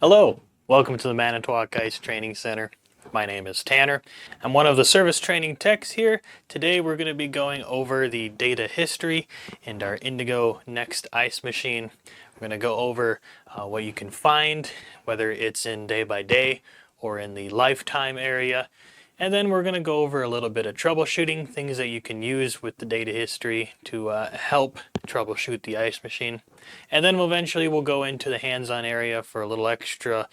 Hello, welcome to the Manitowoc Ice Training Center. My name is Tanner. I'm one of the service training techs here. Today we're going to be going over the data history in our Indigo Next ice machine. We're going to go over what you can find, whether it's in day by day or in the lifetime area. And then we're going to go over a little bit of troubleshooting, things that you can use with the data history to help troubleshoot the ice machine. And then eventually we'll go into the hands-on area for a little extra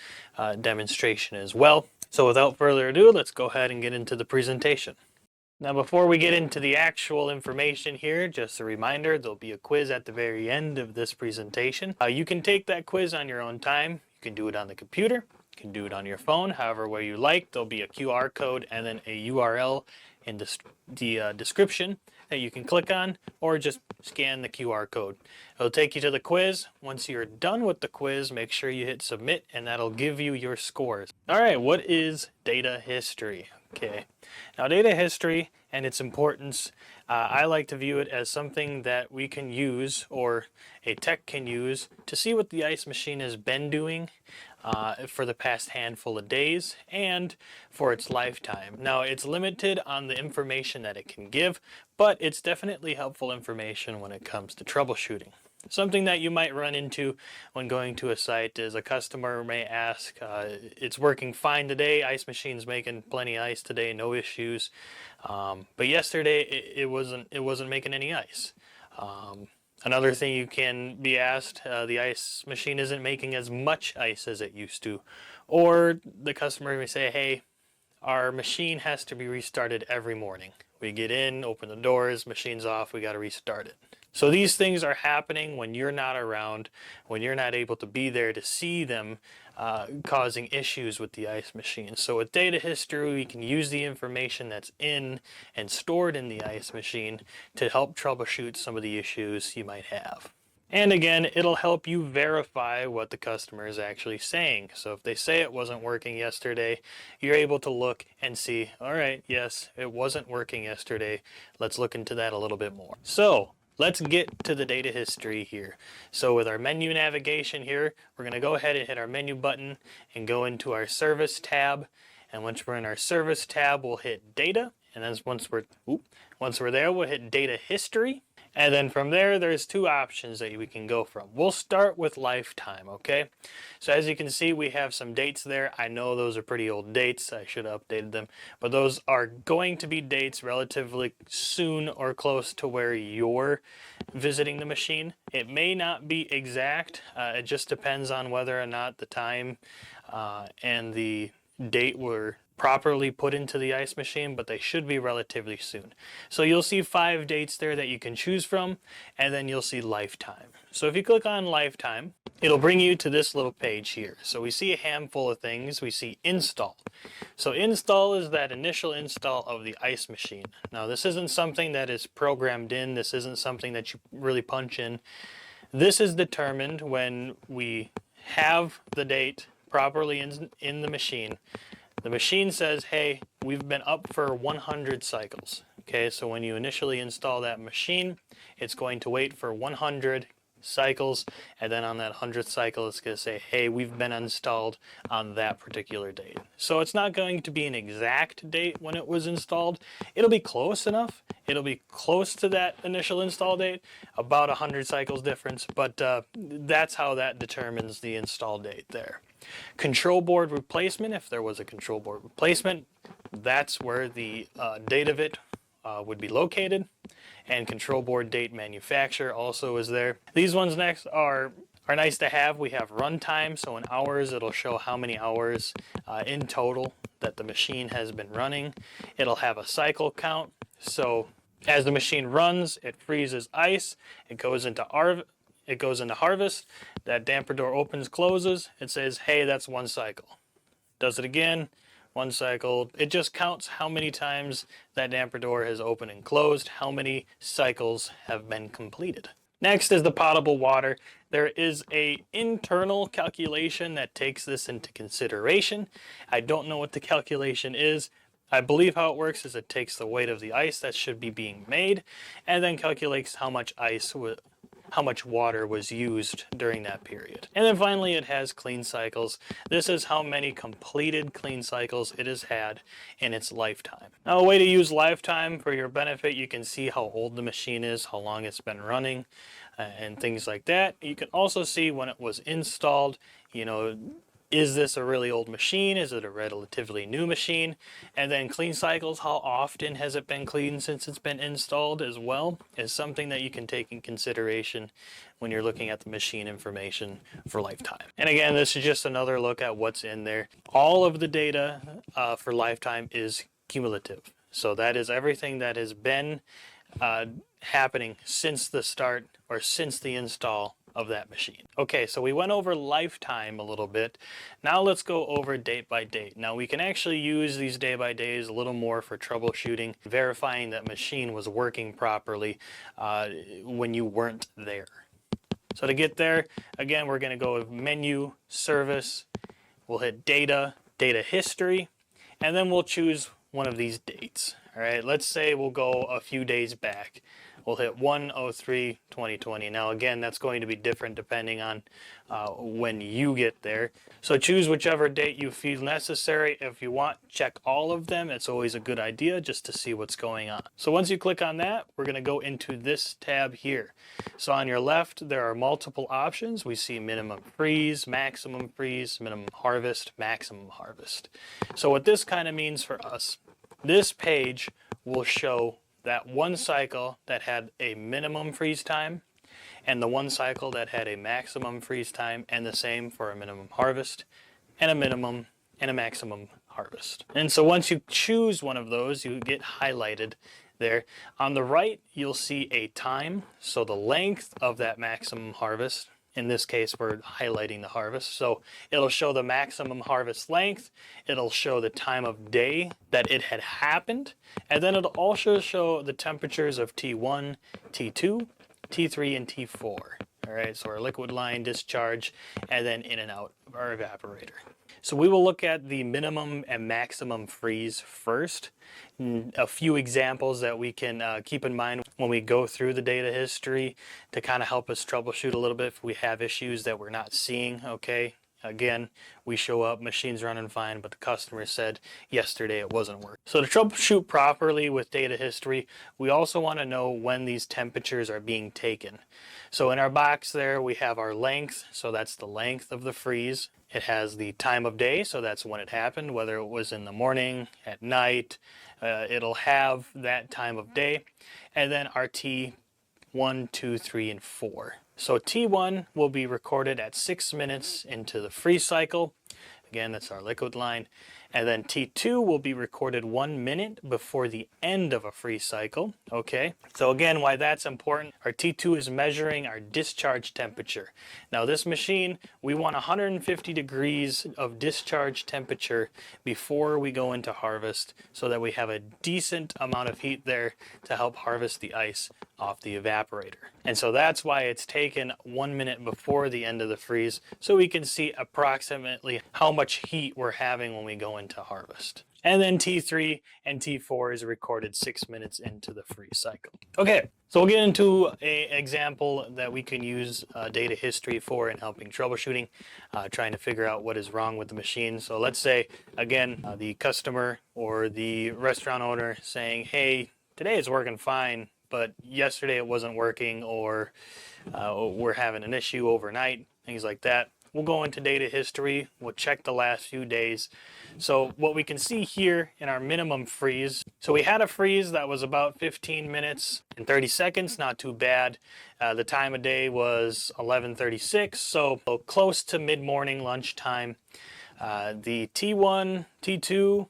demonstration as well. So without further ado, let's go ahead and get into the presentation. Now before we get into the actual information here, just a reminder, there'll be a quiz at the very end of this presentation. You can take that quiz on your own time. You can do it on the computer. You can do it on your phone, however way you like. There'll be a QR code and then a URL in the description that you can click on, or just scan the QR code. It'll take you to the quiz. Once you're done with the quiz, make sure you hit submit and that'll give you your scores. All right, what is data history? Okay, now data history and its importance, I like to view it as something that we can use, or a tech can use, to see what the ice machine has been doing for the past handful of days and for its lifetime. Now it's limited on the information that it can give, but it's definitely helpful information when it comes to troubleshooting. Something that you might run into when going to a site is a customer may ask, it's working fine today, ice machine's making plenty of ice today, no issues, but yesterday it wasn't making any ice. Another thing you can be asked, the ice machine isn't making as much ice as it used to. Or the customer may say, hey, our machine has to be restarted every morning. We get in, open the doors, machine's off, we got to restart it. So these things are happening when you're not around, when you're not able to be there to see them causing issues with the ice machine. So with data history, we can use the information that's in and stored in the ice machine to help troubleshoot some of the issues you might have. And again, it'll help you verify what the customer is actually saying. So if they say it wasn't working yesterday, you're able to look and see, all right, yes, it wasn't working yesterday. Let's look into that a little bit more. So let's get to the data history here. So with our menu navigation here, we're going to go ahead and hit our menu button and go into our service tab. And once we're in our service tab, we'll hit data. And then once we're there, we'll hit data history. And then from there, there's two options that we can go from. We'll start with lifetime, okay? So as you can see, we have some dates there. I know those are pretty old dates. I should have updated them. But those are going to be dates relatively soon or close to where you're visiting the machine. It may not be exact. It just depends on whether or not the time and the date were properly put into the ice machine, but they should be relatively soon. So you'll see 5 dates there that you can choose from, and then you'll see lifetime. So if you click on lifetime, it'll bring you to this little page here. So we see a handful of things. We see install. So install is that initial install of the ice machine. Now this isn't something that is programmed in. This isn't something that you really punch in. This is determined when we have the date properly in the machine. The machine says, hey, we've been up for 100 cycles. Okay, so when you initially install that machine, it's going to wait for 100 cycles, and then on that 100th cycle, it's going to say, hey, we've been installed on that particular date. So it's not going to be an exact date when it was installed. It'll be close enough. It'll be close to that initial install date, about 100 cycles difference, but that's how that determines the install date there. Control board replacement, if there was a control board replacement, that's where the date of it would be located. And control board date manufacturer also is there. These ones next are nice to have. We have runtime, so in hours it'll show how many hours in total that the machine has been running. It'll have a cycle count, so as the machine runs, it freezes ice, it goes into harvest, that damper door opens, closes, it says, hey, that's 1 cycle. Does it again, 1 cycle. It just counts how many times that damper door has opened and closed, how many cycles have been completed. Next is the potable water. There is an internal calculation that takes this into consideration. I don't know what the calculation is. I believe how it works is it takes the weight of the ice that should be being made and then calculates how much ice how much water was used during that period. And then finally, it has clean cycles. This is how many completed clean cycles it has had in its lifetime. Now, a way to use lifetime for your benefit, you can see how old the machine is, how long it's been running, and things like that. You can also see when it was installed, you know, is this a really old machine? Is it a relatively new machine? And then clean cycles, how often has it been cleaned since it's been installed as well, is something that you can take in consideration when you're looking at the machine information for lifetime. And again, this is just another look at what's in there. All of the data for lifetime is cumulative. So that is everything that has been happening since the start or since the install of that machine. Okay, so we went over lifetime a little bit. Now let's go over date by date. Now we can actually use these day by days a little more for troubleshooting, verifying that machine was working properly when you weren't there. So to get there, again, we're going to go with menu, service, we'll hit data, data history, and then we'll choose one of these dates. All right, let's say we'll go a few days back. We'll hit 1/03/2020. Now again, that's going to be different depending on when you get there. So choose whichever date you feel necessary. If you want, check all of them. It's always a good idea just to see what's going on. So once you click on that, we're going to go into this tab here. So on your left, there are multiple options. We see minimum freeze, minimum harvest, maximum harvest. So what this kind of means for us, this page will show that one cycle that had a minimum freeze time and the one cycle that had a maximum freeze time, and the same for a minimum harvest and a minimum and a maximum harvest. And so once you choose one of those, you get highlighted there. On the right, you'll see a time, so the length of that maximum harvest. In this case, we're highlighting the harvest. So it'll show the maximum harvest length. It'll show the time of day that it had happened. And then it'll also show the temperatures of T1, T2, T3, and T4. All right, so our liquid line, discharge, and then in and out of our evaporator. So we will look at the minimum and maximum freeze first. A few examples that we can keep in mind when we go through the data history to kind of help us troubleshoot a little bit if we have issues that we're not seeing, okay? Again, we show up, machine's running fine, but the customer said yesterday it wasn't working. So to troubleshoot properly with data history, we also want to know when these temperatures are being taken. So in our box there, we have our length, so that's the length of the freeze. It has the time of day, so that's when it happened, whether it was in the morning, at night, it'll have that time of day. And then our T1, 2, 3, and 4. So T1 will be recorded at 6 minutes into the freeze cycle. Again, that's our liquid line. And then T2 will be recorded 1 minute before the end of a freeze cycle. Okay, so again, why that's important, our T2 is measuring our discharge temperature. Now this machine, we want 150 degrees of discharge temperature before we go into harvest so that we have a decent amount of heat there to help harvest the ice off the evaporator. And so that's why it's taken 1 minute before the end of the freeze, so we can see approximately how much heat we're having when we go into harvest. And then T3 and T4 is recorded 6 minutes into the freeze cycle. Okay, so we'll get into an example that we can use data history for in helping troubleshooting, trying to figure out what is wrong with the machine. So let's say, again, the customer or the restaurant owner saying, hey, today it's working fine, but yesterday it wasn't working, or we're having an issue overnight, things like that. We'll go into data history, we'll check the last few days. So what we can see here in our minimum freeze, so we had a freeze that was about 15 minutes and 30 seconds, not too bad. The time of day was 11:36, so close to mid-morning lunchtime. The T1, T2,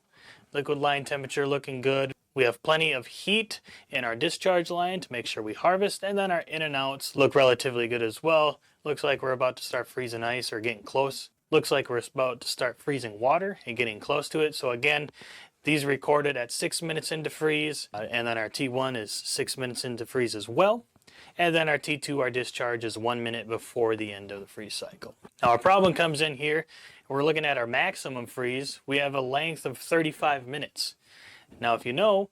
liquid line temperature looking good. We have plenty of heat in our discharge line to make sure we harvest, and then our in and outs look relatively good as well. Looks like we're about to start freezing ice or getting close. Looks like we're about to start freezing water and getting close to it. So again, these recorded at 6 minutes into freeze, and then our T1 is 6 minutes into freeze as well. And then our T2, our discharge, is 1 minute before the end of the freeze cycle. Now our problem comes in here. We're looking at our maximum freeze. We have a length of 35 minutes. Now if you know,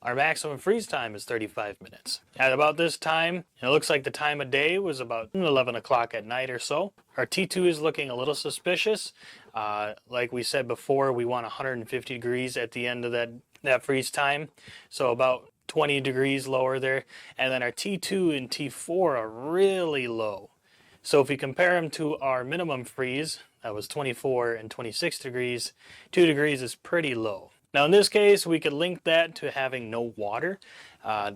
Our maximum freeze time is 35 minutes. At about this time, it looks like the time of day was about 11 o'clock at night or so. Our T2 is looking a little suspicious. Like we said before, we want 150 degrees at the end of that freeze time. So about 20 degrees lower there. And then our T2 and T4 are really low. So if we compare them to our minimum freeze, that was 24 and 26 degrees, 2 degrees is pretty low. Now in this case, we could link that to having no water.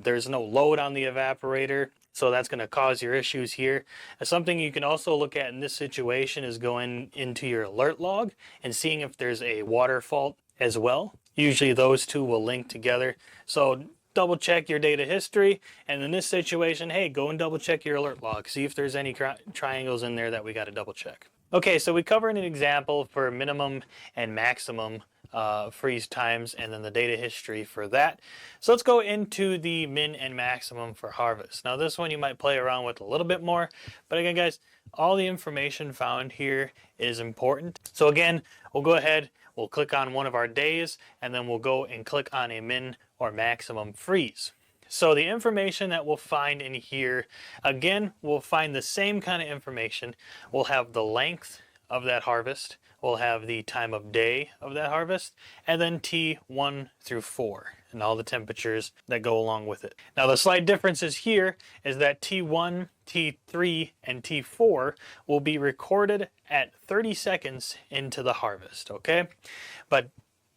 There's no load on the evaporator, so that's going to cause your issues here. Something you can also look at in this situation is going into your alert log and seeing if there's a water fault as well. Usually those two will link together. So double check your data history, and in this situation, hey, go and double check your alert log. See if there's any triangles in there that we got to double check. Okay, so we covered an example for minimum and maximum freeze times and then the data history for that. So let's go into the min and maximum for harvest. Now this one you might play around with a little bit more, but again guys, all the information found here is important. So again, we'll go ahead, we'll click on one of our days, and then we'll go and click on a min or maximum freeze. So the information that we'll find in here, again, we'll find the same kind of information. We'll have the length of that harvest, we'll have the time of day of that harvest, and then T1 through 4, and all the temperatures that go along with it. Now the slight differences here is that T1, T3, and T4 will be recorded at 30 seconds into the harvest, okay? But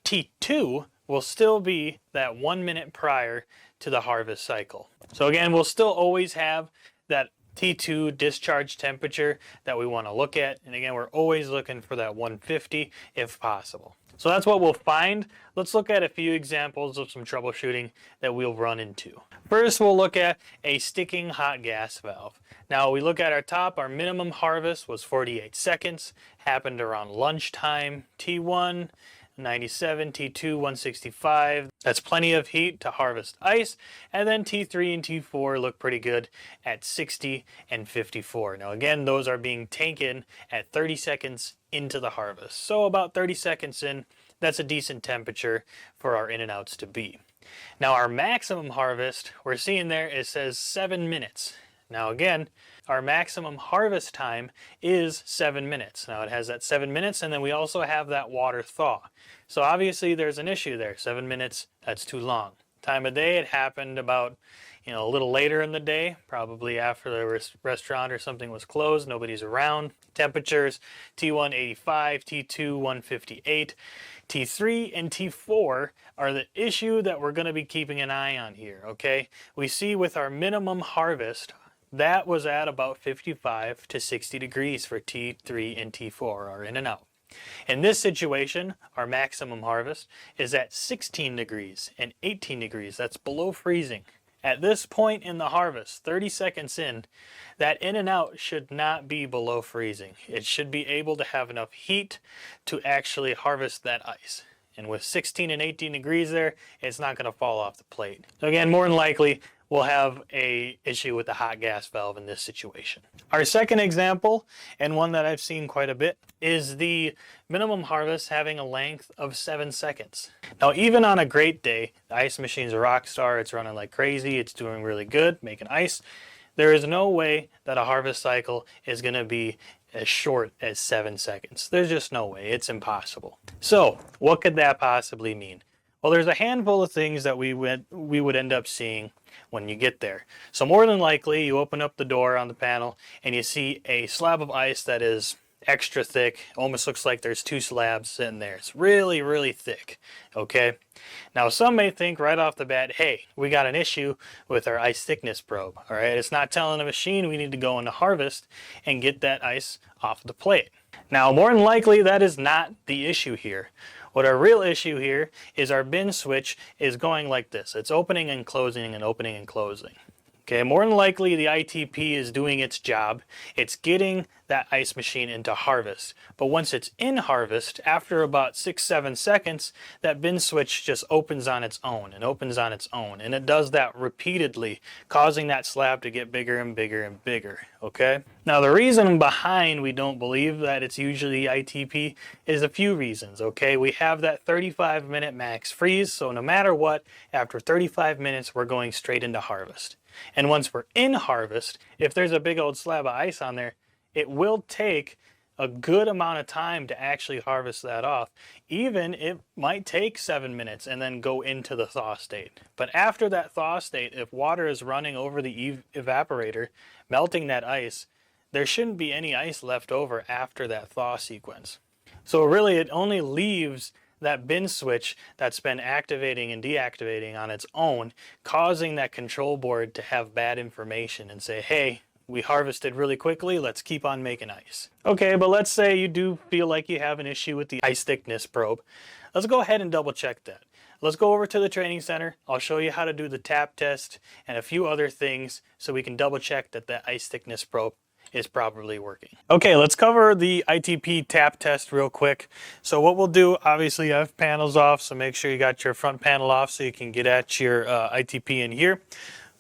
T2 will still be that 1 minute prior to the harvest cycle. So again, we'll still always have that T2 discharge temperature that we want to look at. And again, we're always looking for that 150 if possible. So that's what we'll find. Let's look at a few examples of some troubleshooting that we'll run into. First, we'll look at a sticking hot gas valve. Now we look at our top, our minimum harvest was 48 seconds, happened around lunchtime, T1, 97, T2, 165. That's plenty of heat to harvest ice. And then T3 and T4 look pretty good at 60 and 54. Now again, those are being taken at 30 seconds into the harvest. So about 30 seconds in, that's a decent temperature for our in and outs to be. Now our maximum harvest, we're seeing there, it says 7 minutes. Now again, our maximum harvest time is 7 minutes. Now it has that 7 minutes, and then we also have that water thaw. So obviously there's an issue there. 7 minutes, that's too long. Time of day, it happened about, a little later in the day, probably after the restaurant or something was closed, nobody's around. Temperatures, T1 85, T2 158. T3 and T4 are the issue that we're going to be keeping an eye on here, okay? We see with our minimum harvest, that was at about 55 to 60 degrees for T3 and T4, our in and out. In this situation, our maximum harvest is at 16 degrees and 18 degrees. That's below freezing. At this point in the harvest, 30 seconds in, that in and out should not be below freezing. It should be able to have enough heat to actually harvest that ice. And with 16 and 18 degrees there, it's not going to fall off the plate. So again, more than likely, we'll have an issue with the hot gas valve in this situation. Our second example, and one that I've seen quite a bit, is the minimum harvest having a length of 7 seconds. Now, even on a great day, the ice machine's a rock star, it's running like crazy, it's doing really good, making ice. There is no way that a harvest cycle is going to be as short as 7 seconds. There's just no way. It's impossible. So, what could that possibly mean? Well, there's a handful of things that we would end up seeing when you get there. So more than likely, you open up the door on the panel and you see a slab of ice that is extra thick. Almost looks like there's 2 slabs sitting there. It's really, really thick, okay? Now, some may think right off the bat, hey, we got an issue with our ice thickness probe, all right? It's not telling the machine we need to go into harvest and get that ice off the plate. Now, more than likely, that is not the issue here. What our real issue here is our bin switch is going like this. It's opening and closing and opening and closing. Okay, more than likely the ITP is doing its job. It's getting that ice machine into harvest. But once it's in harvest, after about 6-7 seconds, that bin switch just opens on its own and opens on its own. And it does that repeatedly, causing that slab to get bigger and bigger and bigger, okay? Now the reason behind we don't believe that it's usually ITP is a few reasons, okay? We have that 35-minute max freeze, so no matter what, after 35 minutes, we're going straight into harvest. And once we're in harvest, if there's a big old slab of ice on there, it will take a good amount of time to actually harvest that off. Even it might take 7 minutes and then go into the thaw state. But after that thaw state, if water is running over the evaporator, melting that ice, there shouldn't be any ice left over after that thaw sequence. So really it only leaves that bin switch that's been activating and deactivating on its own, causing that control board to have bad information and say, hey, we harvested really quickly, let's keep on making ice. Okay, but let's say you do feel like you have an issue with the ice thickness probe. Let's go ahead and double check that. Let's go over to the training center. I'll show you how to do the tap test and a few other things so we can double check that the ice thickness probe is properly working. Okay, let's cover the ITP tap test real quick. So what we'll do, obviously I have panels off, so make sure you got your front panel off so you can get at your ITP in here.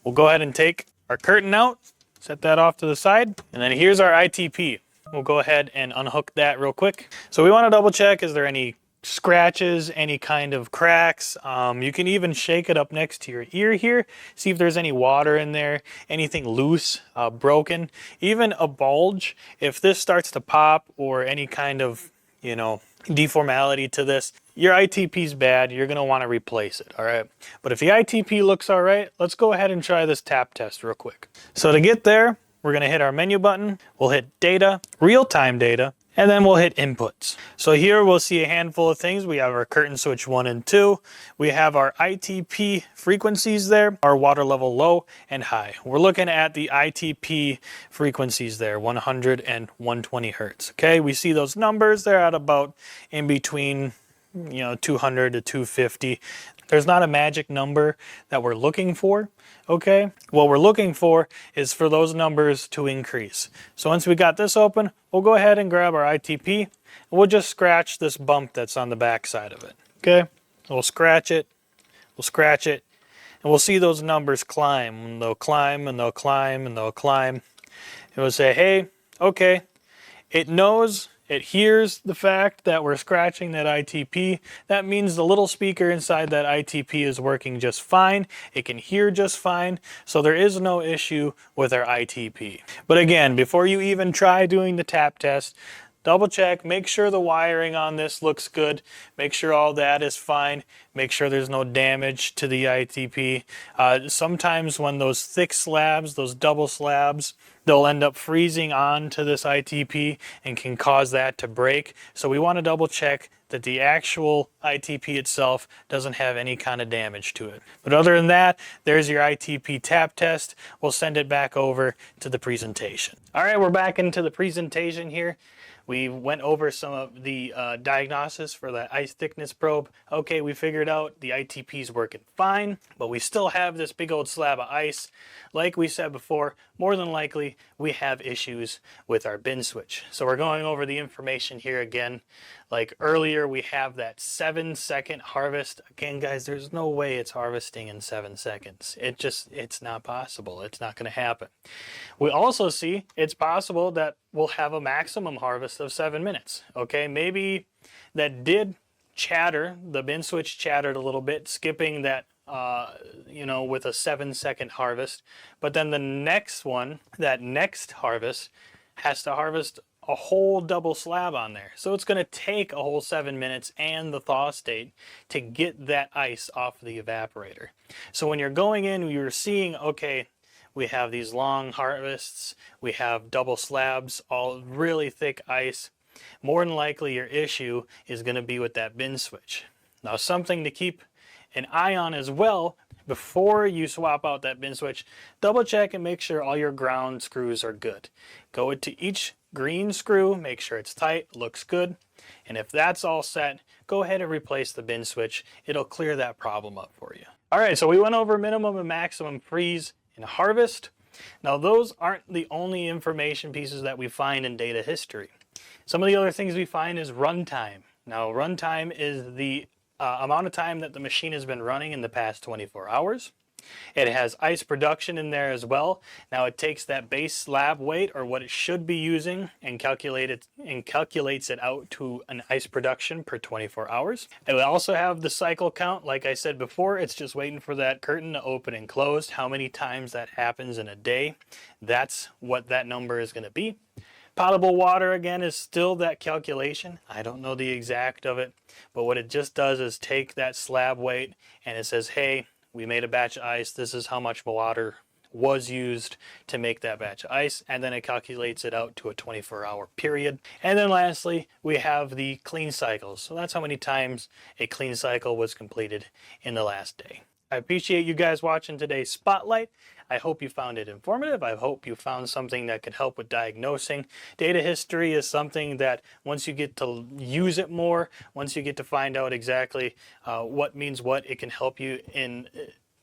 We'll go ahead and take our curtain out, set that off to the side, and then here's our ITP. We'll go ahead and unhook that real quick. So we want to double check, is there any scratches, any kind of cracks? You can even shake it up next to your ear here, see if there's any water in there, anything loose, broken, even a bulge. If this starts to pop or any kind of, you know, deformality to this, your ITP's bad, you're going to want to replace it, all right? But if the ITP looks all right, let's go ahead and try this tap test real quick. So to get there, we're going to hit our menu button, we'll hit data, real-time data, and then we'll hit inputs. So here we'll see a handful of things. We have our curtain switch 1 and 2. We have our ITP frequencies there, our water level low and high. We're looking at the ITP frequencies there, 100 and 120 hertz. Okay, we see those numbers. They're at about in between, 200 to 250. There's not a magic number that we're looking for, okay? What we're looking for is for those numbers to increase. So once we got this open, we'll go ahead and grab our ITP, and we'll just scratch this bump that's on the back side of it, okay? We'll scratch it, and we'll see those numbers climb, and they'll climb, and they'll climb, and they'll climb. And we'll say, hey, okay, it knows, it hears the fact that we're scratching that ITP. That means the little speaker inside that ITP is working just fine. It can hear just fine. So there is no issue with our ITP. But again, before you even try doing the tap test, double check, make sure the wiring on this looks good, make sure all that is fine, make sure there's no damage to the ITP. Sometimes when those thick slabs, those double slabs, they'll end up freezing onto this ITP and can cause that to break. So we want to double check that the actual ITP itself doesn't have any kind of damage to it. But other than that, there's your ITP tap test. We'll send it back over to the presentation. All right, we're back into the presentation here. We went over some of the diagnosis for the ice thickness probe. Okay, we figured out the ITP is working fine, but we still have this big old slab of ice. Like we said before, more than likely we have issues with our bin switch. So we're going over the information here again. Like earlier, we have that 7-second harvest. Again, guys, there's no way it's harvesting in 7 seconds. It's not possible. It's not going to happen. We also see it's possible that we'll have a maximum harvest of 7 minutes. Okay, maybe that did chatter, the bin switch chattered a little bit, skipping that with a 7-second harvest. But then the next one, that next harvest, has to harvest a whole double slab on there. So it's going to take a whole 7 minutes and the thaw state to get that ice off the evaporator. So when you're going in, you're seeing, okay, we have these long harvests, we have double slabs, all really thick ice. More than likely your issue is going to be with that bin switch. Now something to keep an eye on as well, before you swap out that bin switch, double check and make sure all your ground screws are good. Go into each green screw, make sure it's tight, looks good. And if that's all set, go ahead and replace the bin switch. It'll clear that problem up for you. All right, so we went over minimum and maximum freeze and harvest. Now those aren't the only information pieces that we find in data history. Some of the other things we find is runtime. Now runtime is the amount of time that the machine has been running in the past 24 hours. It has ice production in there as well. Now it takes that base slab weight, or what it should be using, and calculates it out to an ice production per 24 hours. It will also have the cycle count. Like I said before, it's just waiting for that curtain to open and close. How many times that happens in a day, that's what that number is going to be. Potable water, again, is still that calculation. I don't know the exact of it, but what it just does is take that slab weight and it says, hey, we made a batch of ice. This is how much water was used to make that batch of ice, and then it calculates it out to a 24-hour period. And then lastly, we have the clean cycles. So that's how many times a clean cycle was completed in the last day. I appreciate you guys watching today's Spotlight. I hope you found it informative. I hope you found something that could help with diagnosing. Data history is something that once you get to use it more, once you get to find out exactly what means what, it can help you in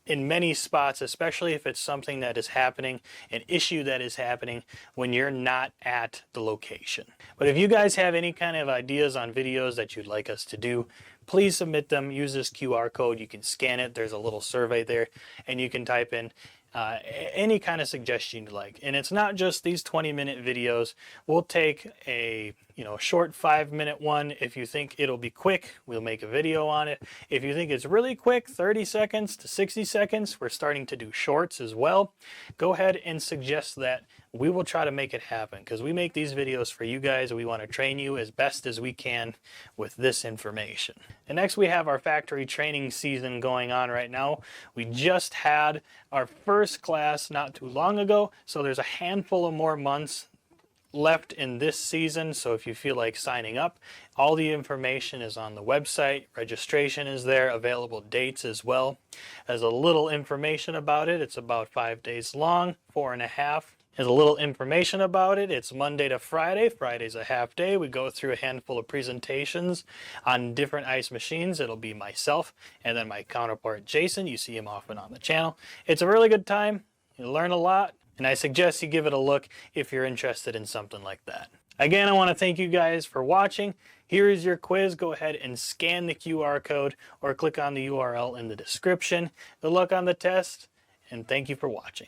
many spots, especially if it's something that is happening, an issue that is happening when you're not at the location. But if you guys have any kind of ideas on videos that you'd like us to do, please submit them. Use this QR code. You can scan it. There's a little survey there, and you can type in any kind of suggestion you like. And it's not just these 20-minute videos. We'll take a short 5-minute one. If you think it'll be quick, we'll make a video on it. If you think it's really quick, 30 seconds to 60 seconds, we're starting to do shorts as well. Go ahead and suggest that. We will try to make it happen, because we make these videos for you guys. We want to train you as best as we can with this information. And next we have our factory training season going on right now. We just had our first class not too long ago, so there's a handful of more months left in this season. So if you feel like signing up, all the information is on the website. Registration is there, available dates as well. There's a little information about it. It's about 5 days long, 4.5. There's a little information about it. It's Monday to Friday. Friday's a half day. We go through a handful of presentations on different ice machines. It'll be myself and then my counterpart Jason. You see him often on the channel. It's a really good time. You learn a lot, and I suggest you give it a look if you're interested in something like that. Again, I want to thank you guys for watching. Here is your quiz. Go ahead and scan the QR code or click on the URL in the description. Good luck on the test, and thank you for watching.